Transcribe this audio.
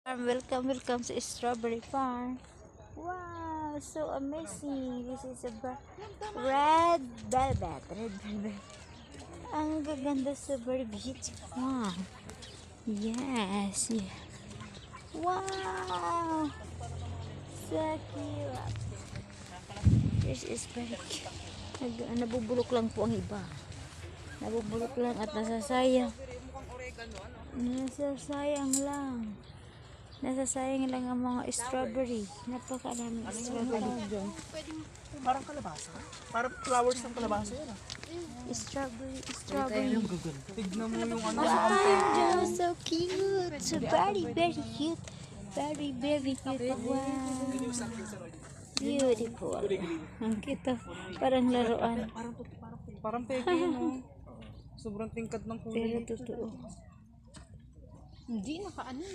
Welcome sa Strawberry Farm. Wow, so amazing. This is a red velvet. Ang gaganda, so very beautiful. Wow. Yes. Wow. So cute. This is very cute. Nabubulok lang po ang iba. Nabubulok lang at nasasayang. Nasasayang lang. Nasasayang lang ang mga strawberry. Napakaraming strawberry. Parang kalabasa. Parang flowers ng kalabasa yan. Strawberry. Tignan mo yung ano. Wow, so cute. So very cute. Very cute. Wow. Beautiful. Ang cute. Parang laruan. Parang peke yun, no? Sobrang tingkad ng kulay. Pero totoo. Hindi, nakaano.